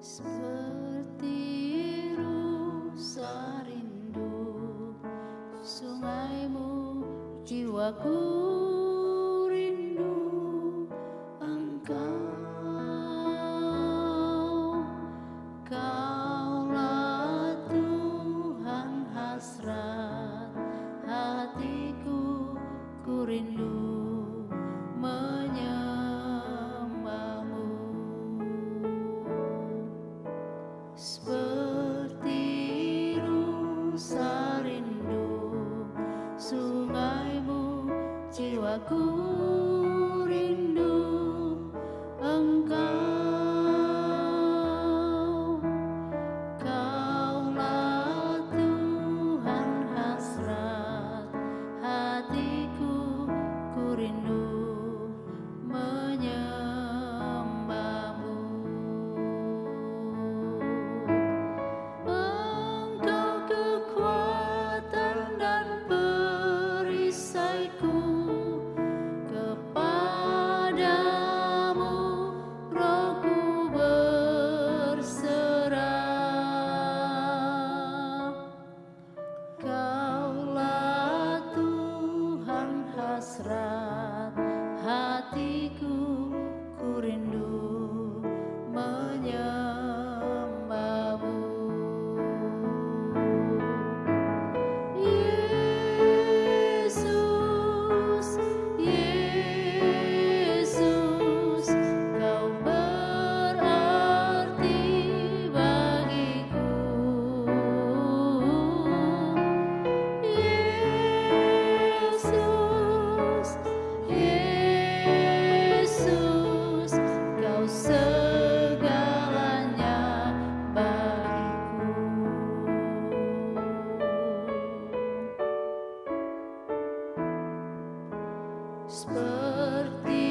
Seperti rusa rindu sungaimu, jiwaku rindu engkau. Kaulah Tuhan hasrat hatiku, ku rindu menyembahmu. Seperti rusa rindu sungaimu, jiwaku rindu engkau. Kaulah Tuhan hasrat hatiku, ku rindu menyembahmu. Engkau kekuatan dan perisaiku, kepadamu rohku berserah. Kaulah Tuhan hasrat hatiku, ku rindu menyembahmu. Yesus, Yesus, kau berarti bagiku. Yesus, Yesus, kau segalanya bagiku. Seperti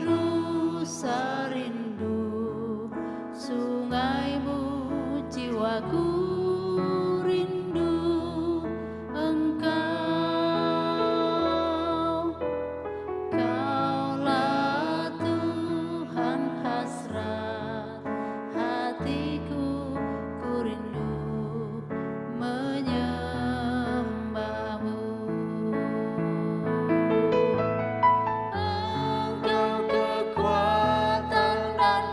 rusa rindu sungaimu, jiwaku rindu engkau. Kaulah Tuhan hasrat hatiku, ku rindu menyembahmu. Engkau kekuatan dan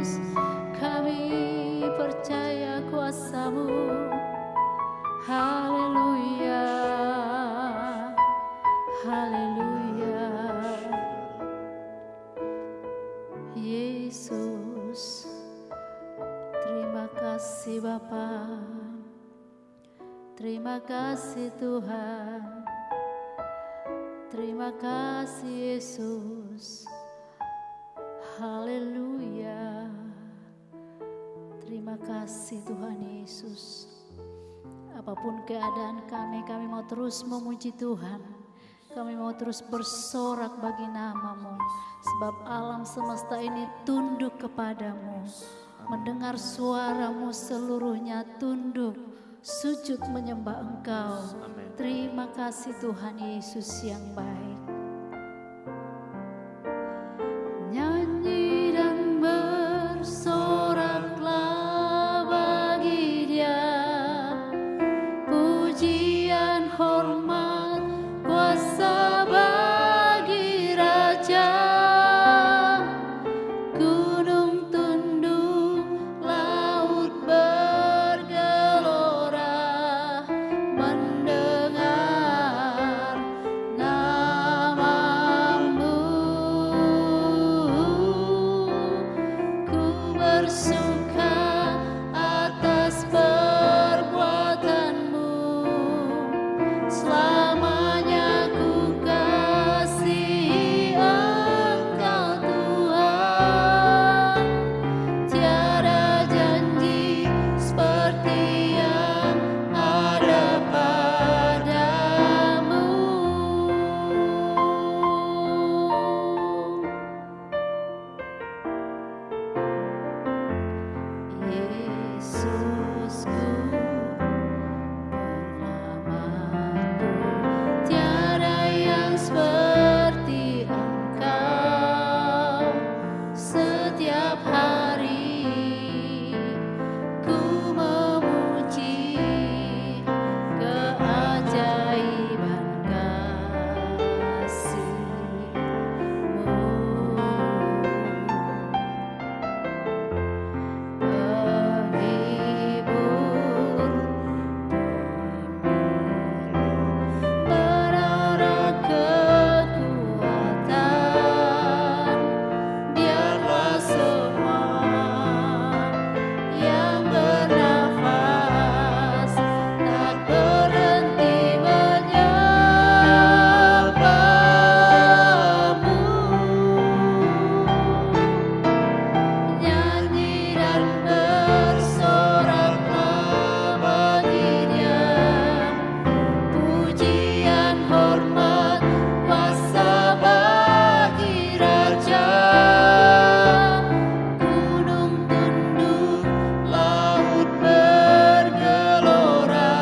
Yesus, kami percaya kuasa-Mu. Haleluya, haleluya. Yesus, terima kasih Bapa, terima kasih Tuhan, terima kasih Yesus. Haleluya. Terima kasih Tuhan Yesus. Apapun keadaan kami mau terus memuji Tuhan. Kami mau terus bersorak bagi nama-Mu. Sebab alam semesta ini tunduk kepadamu. Mendengar suara-Mu seluruhnya tunduk, sujud menyembah Engkau. Terima kasih Tuhan Yesus yang baik. Nyanyi dan bersoraklah bagi Dia, pujian, hormat, kuasa bagi Raja. Gunung tunduk, laut bergelora, mendengar nama-Mu. Ku bersuka atas perbuatan-Mu, selamanya ku kasihi Engkau Tuhan. Tiada janji seperti yang ada padamu. Yesusku, penyelamatku, tiada yang seperti Engkau. Setiap hari ku memuji keajaiban kasih-Mu. Penghibur, menara kekuatan, biarlah semua yang bernafas tak berhenti menyembah-Mu. Nyanyi dan bersoraklah bagi Dia, pujian, hormat, kuasa bagi Raja. Gunung tunduk, laut bergelora,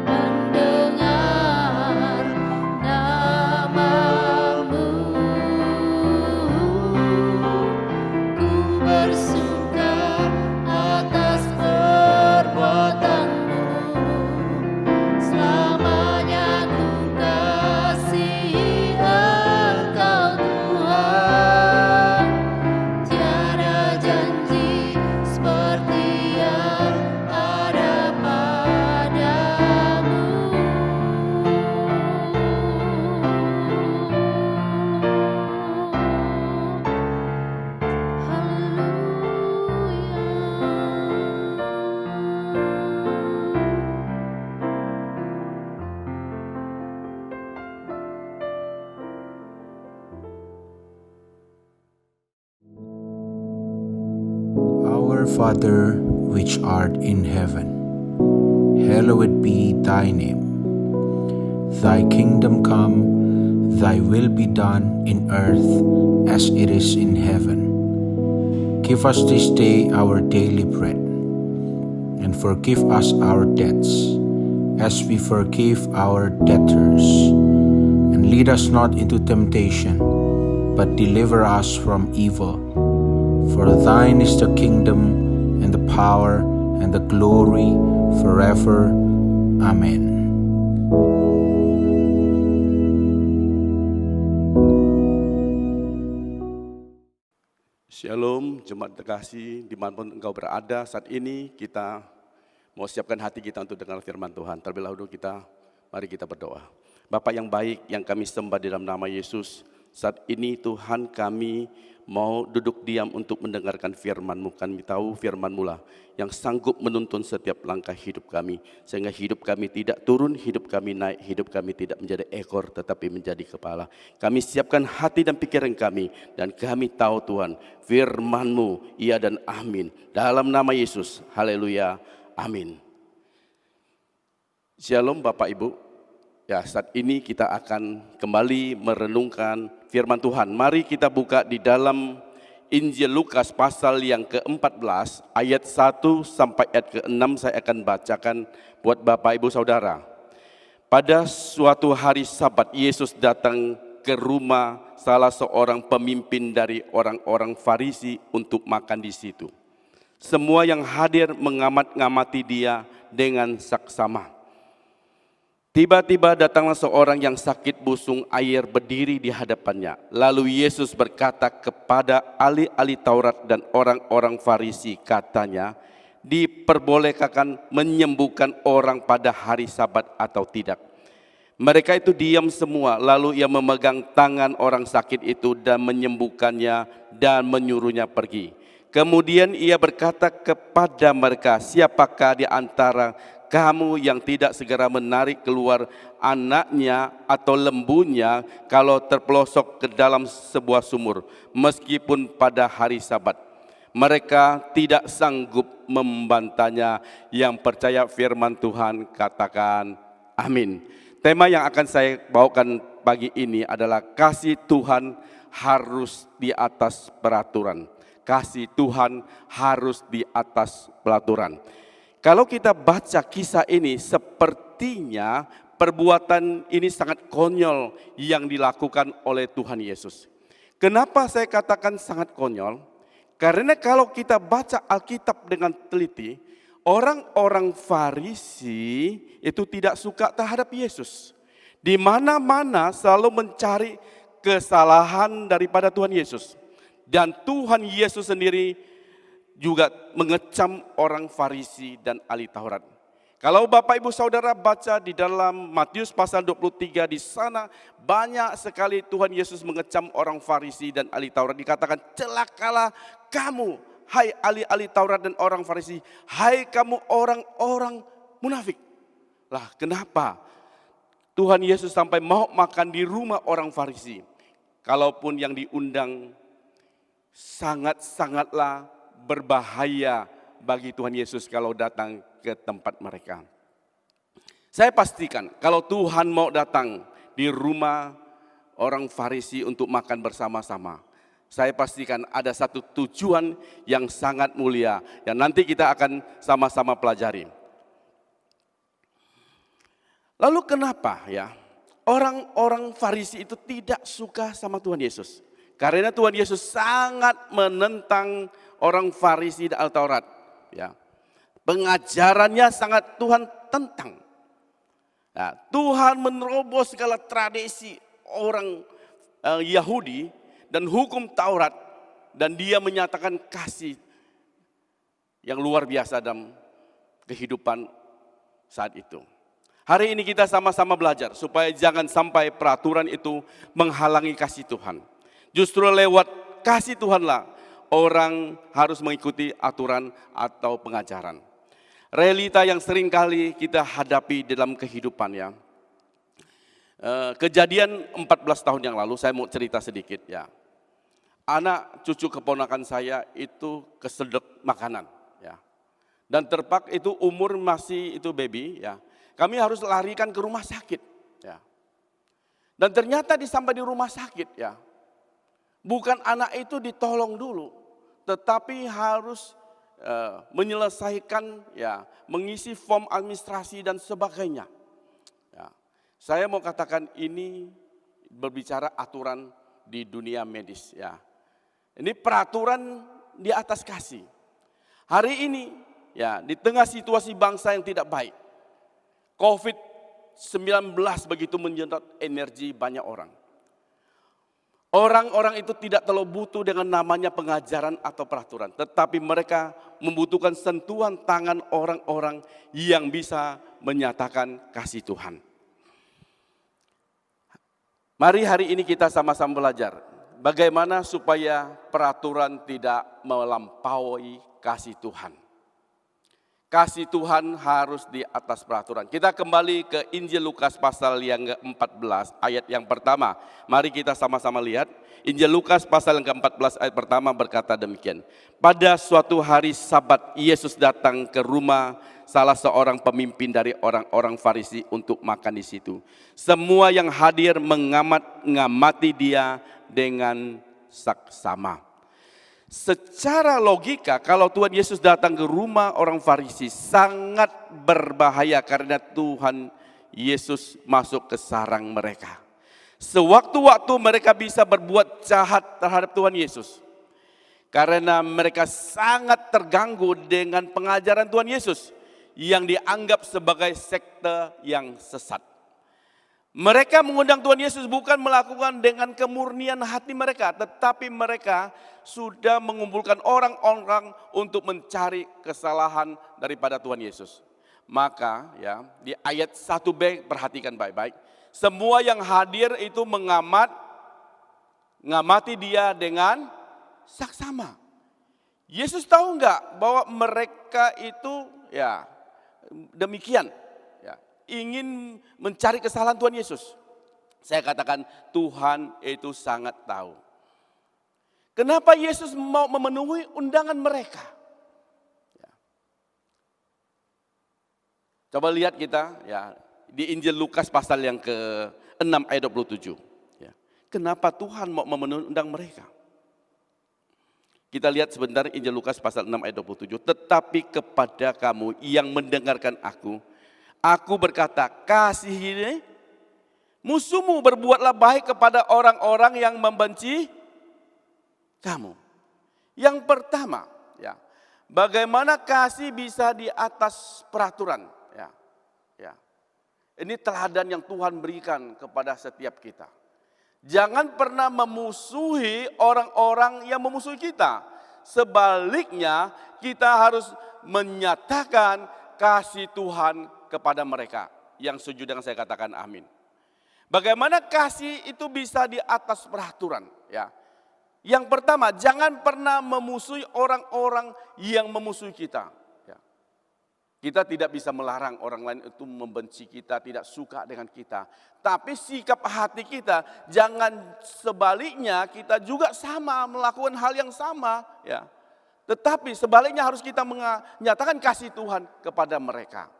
mendengar nama-Mu. Ku bersuka atas perbuatan-Mu, selamanya ku kasihi Engkau Tuhan. Tiada janji seperti yang ada padamu. Our Father, which art in heaven, hallowed be thy name. Thy kingdom come, thy will be done in earth as it is in heaven. Give us this day our daily bread, and forgive us our debts, as we forgive our debtors. And lead us not into temptation, but deliver us from evil. For thine is the kingdom, and the power, and the glory, forever. Amen. Shalom, jemaat terkasih, dimanapun engkau berada saat ini kita mau siapkan hati kita untuk dengar firman Tuhan. Terlebih dahulu mari kita berdoa. Bapa yang baik yang kami sembah di dalam nama Yesus, saat ini Tuhan kami mau duduk diam untuk mendengarkan firman-Mu. Kami tahu firman-Mu lah yang sanggup menuntun setiap langkah hidup kami. Sehingga hidup kami tidak turun, hidup kami naik, hidup kami tidak menjadi ekor tetapi menjadi kepala. Kami siapkan hati dan pikiran kami dan kami tahu Tuhan firman-Mu iya dan amin. Dalam nama Yesus, haleluya, amin. Shalom Bapak Ibu. Ya, saat ini kita akan kembali merenungkan firman Tuhan. Mari kita buka di dalam Injil Lukas pasal yang ke-14 ayat 1 sampai ayat ke-6 saya akan bacakan buat Bapak Ibu Saudara. Pada suatu hari Sabat Yesus datang ke rumah salah seorang pemimpin dari orang-orang Farisi untuk makan di situ. Semua yang hadir mengamat-ngamati dia dengan saksama. Tiba-tiba datanglah seorang yang sakit busung air berdiri di hadapannya. Lalu Yesus berkata kepada ahli-ahli Taurat dan orang-orang Farisi, katanya, diperbolehkan menyembuhkan orang pada hari Sabat atau tidak? Mereka itu diam semua, lalu ia memegang tangan orang sakit itu dan menyembuhkannya dan menyuruhnya pergi. Kemudian ia berkata kepada mereka, siapakah di antara kamu yang tidak segera menarik keluar anaknya atau lembunya kalau terpelosok ke dalam sebuah sumur, meskipun pada hari Sabat? Mereka tidak sanggup membantahnya. Yang percaya firman Tuhan katakan amin. Tema yang akan saya bawakan pagi ini adalah kasih Tuhan harus di atas peraturan. Kasih Tuhan harus di atas peraturan. Kalau kita baca kisah ini, sepertinya perbuatan ini sangat konyol yang dilakukan oleh Tuhan Yesus. Kenapa saya katakan sangat konyol? Karena kalau kita baca Alkitab dengan teliti, orang-orang Farisi itu tidak suka terhadap Yesus. Di mana-mana selalu mencari kesalahan daripada Tuhan Yesus. Dan Tuhan Yesus sendiri juga mengecam orang Farisi dan ahli Taurat. Kalau Bapak Ibu Saudara baca di dalam Matius pasal 23, di sana banyak sekali Tuhan Yesus mengecam orang Farisi dan ahli Taurat. Dikatakan, celakalah kamu, hai ahli-ahli Taurat dan orang Farisi, hai kamu orang-orang munafik. Lah kenapa Tuhan Yesus sampai mau makan di rumah orang Farisi? Kalaupun yang diundang sangat-sangatlah berbahaya bagi Tuhan Yesus kalau datang ke tempat mereka. Saya pastikan kalau Tuhan mau datang di rumah orang Farisi untuk makan bersama-sama, saya pastikan ada satu tujuan yang sangat mulia yang nanti kita akan sama-sama pelajari. Lalu kenapa ya orang-orang Farisi itu tidak suka sama Tuhan Yesus? Karena Tuhan Yesus sangat menentang orang Farisi dan Taurat. Ya. Pengajarannya sangat Tuhan tentang. Nah, Tuhan menerobos segala tradisi orang Yahudi dan hukum Taurat. Dan dia menyatakan kasih yang luar biasa dalam kehidupan saat itu. Hari ini kita sama-sama belajar supaya jangan sampai peraturan itu menghalangi kasih Tuhan. Justru lewat kasih Tuhanlah orang harus mengikuti aturan atau pengajaran. Realita yang sering kali kita hadapi dalam kehidupan ya. Kejadian 14 tahun yang lalu, saya mau cerita sedikit ya. Anak cucu keponakan saya itu kesedek makanan ya. Dan terpak itu umur masih itu baby ya. Kami harus larikan ke rumah sakit ya. Dan ternyata sampai di rumah sakit ya. Bukan anak itu ditolong dulu, tetapi harus menyelesaikan ya, mengisi form administrasi dan sebagainya. Ya. Saya mau katakan ini berbicara aturan di dunia medis ya. Ini peraturan di atas kasih. Hari ini ya, di tengah situasi bangsa yang tidak baik, COVID-19 begitu menyedot energi banyak orang. Orang-orang itu tidak terlalu butuh dengan namanya pengajaran atau peraturan. Tetapi mereka membutuhkan sentuhan tangan orang-orang yang bisa menyatakan kasih Tuhan. Mari hari ini kita sama-sama belajar. Bagaimana supaya peraturan tidak melampaui kasih Tuhan. Kasih Tuhan harus di atas peraturan. Kita kembali ke Injil Lukas pasal yang ke-14 ayat yang pertama. Mari kita sama-sama lihat. Injil Lukas pasal yang ke-14 ayat pertama berkata demikian. Pada suatu hari Sabat Yesus datang ke rumah salah seorang pemimpin dari orang-orang Farisi untuk makan di situ. Semua yang hadir mengamati dia dengan saksama. Secara logika kalau Tuhan Yesus datang ke rumah orang Farisi sangat berbahaya karena Tuhan Yesus masuk ke sarang mereka. Sewaktu-waktu mereka bisa berbuat jahat terhadap Tuhan Yesus. Karena mereka sangat terganggu dengan pengajaran Tuhan Yesus yang dianggap sebagai sekte yang sesat. Mereka mengundang Tuhan Yesus bukan melakukan dengan kemurnian hati mereka, tetapi mereka sudah mengumpulkan orang-orang untuk mencari kesalahan daripada Tuhan Yesus. Maka ya di ayat 1b perhatikan baik-baik. Semua yang hadir itu mengamati dia dengan saksama. Yesus tahu enggak bahwa mereka itu ya demikian. Ingin mencari kesalahan Tuhan Yesus. Saya katakan Tuhan itu sangat tahu. Kenapa Yesus mau memenuhi undangan mereka? Coba lihat kita ya di Injil Lukas pasal yang ke-6 ayat 27. Kenapa Tuhan mau memenuhi undang mereka? Kita lihat sebentar Injil Lukas pasal 6 ayat 27. Tetapi kepada kamu yang mendengarkan Aku berkata, kasihi musuhmu, berbuatlah baik kepada orang-orang yang membenci kamu. Yang pertama, ya, bagaimana kasih bisa di atas peraturan? Ya. Ini teladan yang Tuhan berikan kepada setiap kita. Jangan pernah memusuhi orang-orang yang memusuhi kita. Sebaliknya, kita harus menyatakan kasih Tuhan kepada mereka. Yang setuju dengan saya katakan amin. Bagaimana kasih itu bisa di atas peraturan? Ya. Yang pertama, jangan pernah memusuhi orang-orang yang memusuhi kita. Ya. Kita tidak bisa melarang orang lain itu membenci kita, tidak suka dengan kita. Tapi sikap hati kita, jangan sebaliknya kita juga sama melakukan hal yang sama. Ya. Tetapi sebaliknya harus kita menyatakan kasih Tuhan kepada mereka.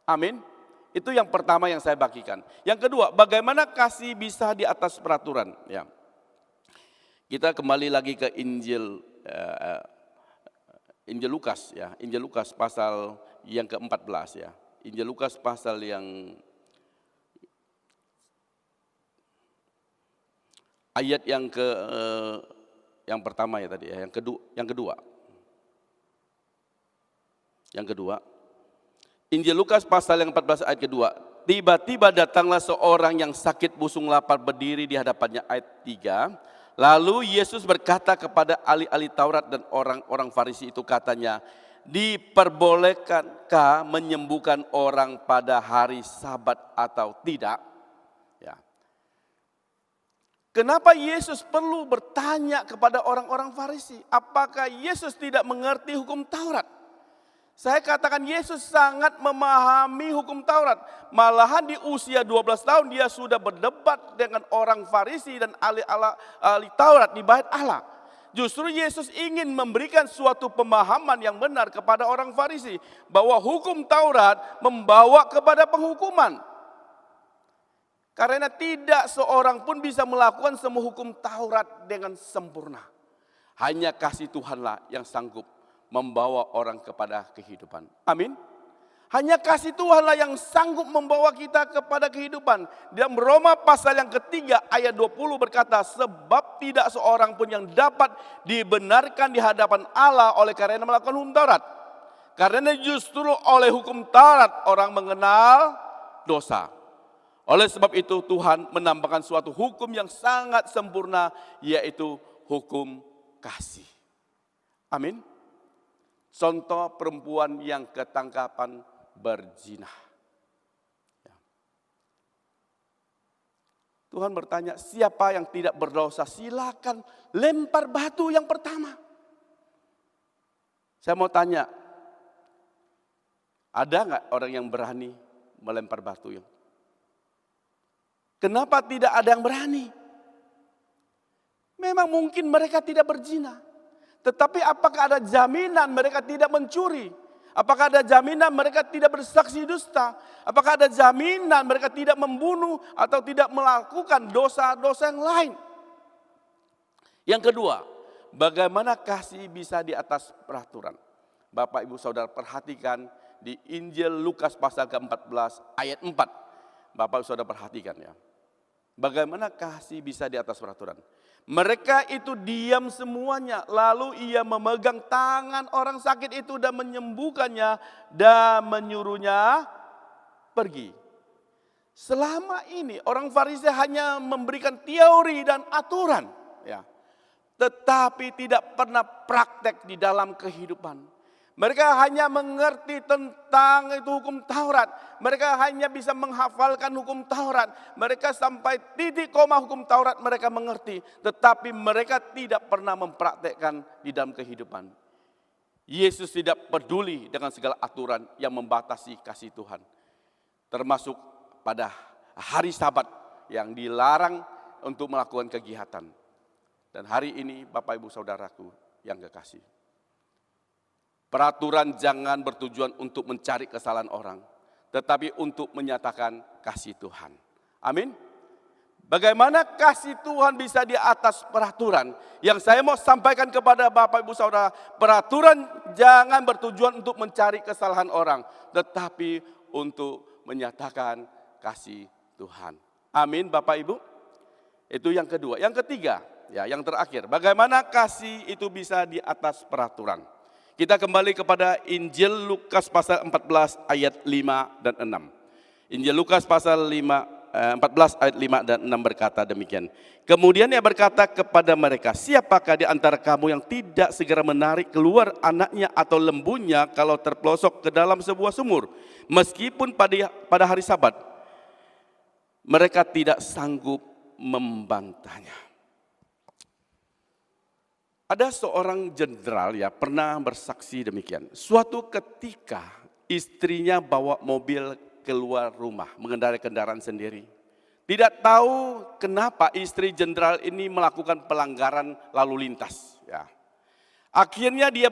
Amin. Itu yang pertama yang saya bagikan. Yang kedua, bagaimana kasih bisa di atas peraturan? Ya. Kita kembali lagi ke Injil Lukas ya. Injil Lukas pasal yang ke-14 ya. Injil Lukas pasal yang ayat yang pertama ya tadi ya, yang kedua. Injil Lukas pasal yang 14 ayat kedua. Tiba-tiba datanglah seorang yang sakit busung lapar berdiri di hadapannya, ayat 3. Lalu Yesus berkata kepada ahli-ahli Taurat dan orang-orang Farisi itu, katanya, diperbolehkankah menyembuhkan orang pada hari Sabat atau tidak? Ya. Kenapa Yesus perlu bertanya kepada orang-orang Farisi? Apakah Yesus tidak mengerti hukum Taurat? Saya katakan Yesus sangat memahami hukum Taurat. Malahan di usia 12 tahun dia sudah berdebat dengan orang Farisi dan ahli Taurat di Bait Allah. Justru Yesus ingin memberikan suatu pemahaman yang benar kepada orang Farisi. Bahwa hukum Taurat membawa kepada penghukuman. Karena tidak seorang pun bisa melakukan semua hukum Taurat dengan sempurna. Hanya kasih Tuhanlah yang sanggup membawa orang kepada kehidupan. Amin. Hanya kasih Tuhanlah yang sanggup membawa kita kepada kehidupan. Dalam Roma pasal yang ketiga ayat 20 berkata, sebab tidak seorang pun yang dapat dibenarkan di hadapan Allah oleh karena melakukan hukum Taurat. Karena justru oleh hukum Taurat orang mengenal dosa. Oleh sebab itu Tuhan menambahkan suatu hukum yang sangat sempurna, yaitu hukum kasih. Amin. Contoh perempuan yang ketangkapan berzina. Tuhan bertanya, siapa yang tidak berdosa silakan lempar batu yang pertama. Saya mau tanya, ada nggak orang yang berani melempar batu? Kenapa tidak ada yang berani? Memang mungkin mereka tidak berzina. Tetapi apakah ada jaminan mereka tidak mencuri? Apakah ada jaminan mereka tidak bersaksi dusta? Apakah ada jaminan mereka tidak membunuh atau tidak melakukan dosa-dosa yang lain? Yang kedua, bagaimana kasih bisa di atas peraturan? Bapak Ibu Saudara perhatikan di Injil Lukas pasal ke-14 ayat 4. Bapak Ibu Saudara perhatikan ya. Bagaimana kasih bisa di atas peraturan? Mereka itu diam semuanya, lalu ia memegang tangan orang sakit itu dan menyembuhkannya dan menyuruhnya pergi. Selama ini orang Farisi hanya memberikan teori dan aturan, ya, tetapi tidak pernah praktek di dalam kehidupan. Mereka hanya mengerti tentang itu hukum Taurat. Mereka hanya bisa menghafalkan hukum Taurat. Mereka sampai titik koma hukum Taurat mereka mengerti. Tetapi mereka tidak pernah mempraktekkan di dalam kehidupan. Yesus tidak peduli dengan segala aturan yang membatasi kasih Tuhan. Termasuk pada hari Sabat yang dilarang untuk melakukan kegiatan. Dan hari ini Bapak Ibu Saudaraku yang kekasih. Peraturan jangan bertujuan untuk mencari kesalahan orang, tetapi untuk menyatakan kasih Tuhan. Amin. Bagaimana kasih Tuhan bisa di atas peraturan? Yang saya mau sampaikan kepada Bapak Ibu Saudara, peraturan jangan bertujuan untuk mencari kesalahan orang, tetapi untuk menyatakan kasih Tuhan. Amin Bapak Ibu. Itu yang kedua. Yang ketiga, ya yang terakhir, bagaimana kasih itu bisa di atas peraturan? Kita kembali kepada Injil Lukas pasal 14 ayat 5 dan 6. Injil Lukas pasal 14 ayat 5 dan 6 berkata demikian. Kemudian ia berkata kepada mereka, siapakah di antara kamu yang tidak segera menarik keluar anaknya atau lembunya kalau terpelosok ke dalam sebuah sumur, meskipun pada hari Sabat? Mereka tidak sanggup membantahnya. Ada seorang jenderal ya pernah bersaksi demikian. Suatu ketika istrinya bawa mobil keluar rumah, mengendarai kendaraan sendiri. Tidak tahu kenapa istri jenderal ini melakukan pelanggaran lalu lintas. Ya. Akhirnya dia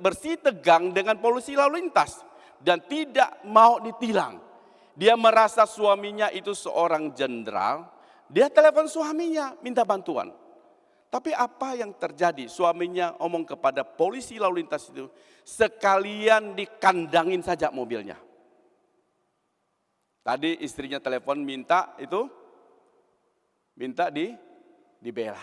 bersitegang dengan polisi lalu lintas dan tidak mau ditilang. Dia merasa suaminya itu seorang jenderal. Dia telepon suaminya minta bantuan. Tapi apa yang terjadi? Suaminya omong kepada polisi lalu lintas itu, sekalian dikandangin saja mobilnya. Tadi istrinya telepon minta dibela,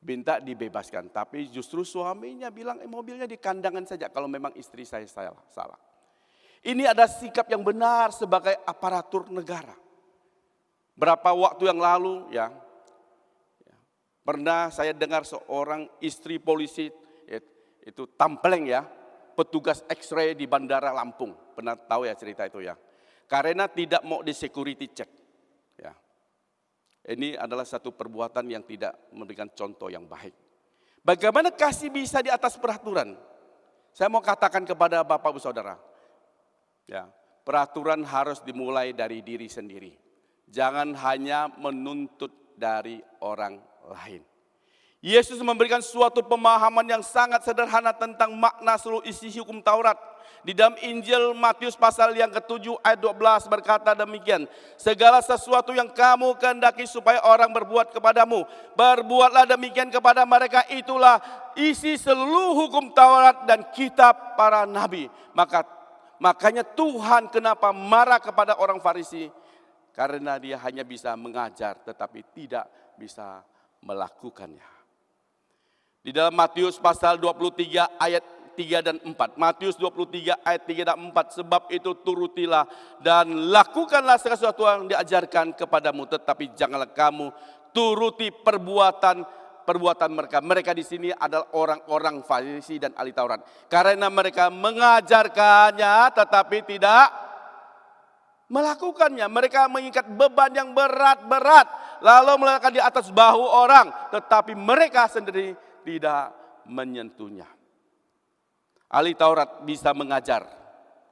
minta dibebaskan. Tapi justru suaminya bilang mobilnya dikandangin saja kalau memang istri saya salah. Ini ada sikap yang benar sebagai aparatur negara. Berapa waktu yang lalu ya. Pernah saya dengar seorang istri polisi itu tampleng ya, petugas X-ray di Bandara Lampung. Pernah tahu ya cerita itu ya. Karena tidak mau di security check. Ya. Ini adalah satu perbuatan yang tidak memberikan contoh yang baik. Bagaimana kasih bisa di atas peraturan? Saya mau katakan kepada Bapak Ibu Saudara. Ya, peraturan harus dimulai dari diri sendiri. Jangan hanya menuntut dari orang lain. Yesus memberikan suatu pemahaman yang sangat sederhana tentang makna seluruh isi hukum Taurat. Di dalam Injil Matius pasal yang ke-7 ayat 12 berkata demikian. Segala sesuatu yang kamu kehendaki supaya orang berbuat kepadamu, berbuatlah demikian kepada mereka. Itulah isi seluruh hukum Taurat dan kitab para nabi. Makanya Tuhan kenapa marah kepada orang Farisi? Karena dia hanya bisa mengajar tetapi tidak bisa melakukannya. Di dalam Matius pasal 23 ayat 3 dan 4. Matius 23 ayat 3 dan 4. Sebab itu turutilah dan lakukanlah segala sesuatu yang diajarkan kepadamu, tetapi janganlah kamu turuti perbuatan mereka. Mereka di sini adalah orang-orang Farisi dan ahli Taurat. Karena mereka mengajarkannya tetapi tidak melakukannya. Mereka mengikat beban yang berat-berat, lalu meletakkan di atas bahu orang, tetapi mereka sendiri tidak menyentuhnya. Ahli Taurat bisa mengajar,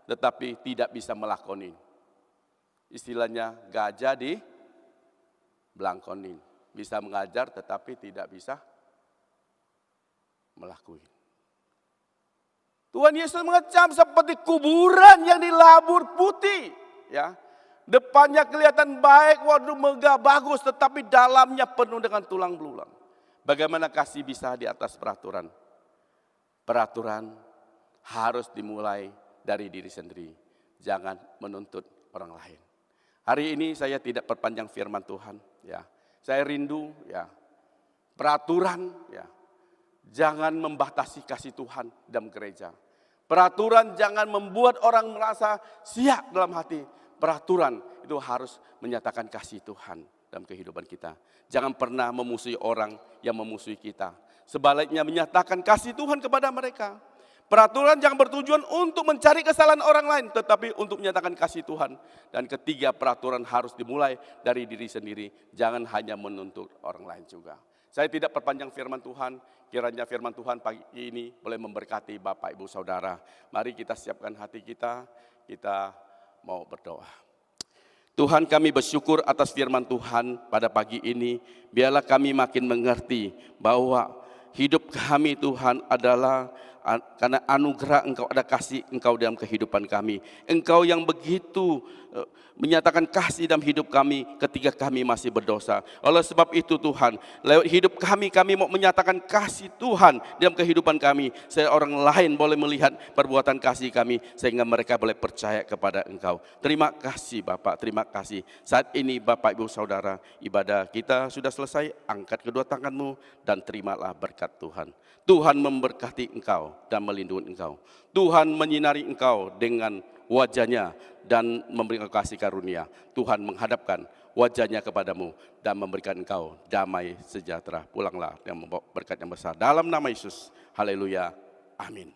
tetapi tidak bisa melakoni. Istilahnya gajah di belangkonin. Bisa mengajar tetapi tidak bisa melakukan. Tuhan Yesus mengecam seperti kuburan yang dilabur putih. Ya, depannya kelihatan baik, waduh megah bagus, tetapi dalamnya penuh dengan tulang belulang. Bagaimana kasih bisa di atas peraturan? Peraturan harus dimulai dari diri sendiri. Jangan menuntut orang lain. Hari ini saya tidak perpanjang firman Tuhan. Ya, saya rindu ya peraturan ya. Jangan membatasi kasih Tuhan dalam gereja. Peraturan jangan membuat orang merasa siap dalam hati. Peraturan itu harus menyatakan kasih Tuhan dalam kehidupan kita. Jangan pernah memusuhi orang yang memusuhi kita. Sebaliknya menyatakan kasih Tuhan kepada mereka. Peraturan jangan bertujuan untuk mencari kesalahan orang lain, tetapi untuk menyatakan kasih Tuhan. Dan ketiga, peraturan harus dimulai dari diri sendiri. Jangan hanya menuntut orang lain juga. Saya tidak perpanjang firman Tuhan. Kiranya firman Tuhan pagi ini boleh memberkati Bapak, Ibu, Saudara. Mari kita siapkan hati kita. Kita mau berdoa. Tuhan, kami bersyukur atas firman Tuhan pada pagi ini. Biarlah kami makin mengerti bahwa hidup kami Tuhan adalah karena anugerah Engkau, ada kasih Engkau dalam kehidupan kami. Engkau yang begitu menyatakan kasih dalam hidup kami ketika kami masih berdosa. Oleh sebab itu Tuhan, lewat hidup kami mau menyatakan kasih Tuhan dalam kehidupan kami. Sehingga orang lain boleh melihat perbuatan kasih kami, sehingga mereka boleh percaya kepada Engkau. Terima kasih Bapak, terima kasih. Saat ini Bapak, Ibu, Saudara, ibadah kita sudah selesai. Angkat kedua tanganmu dan terimalah berkat Tuhan. Tuhan memberkati engkau dan melindungi engkau. Tuhan menyinari engkau dengan wajahnya dan memberikan kasih karunia. Tuhan menghadapkan wajahnya kepadamu dan memberikan engkau damai sejahtera. Pulanglah yang membawa berkat yang besar. Dalam nama Yesus, haleluya, amin.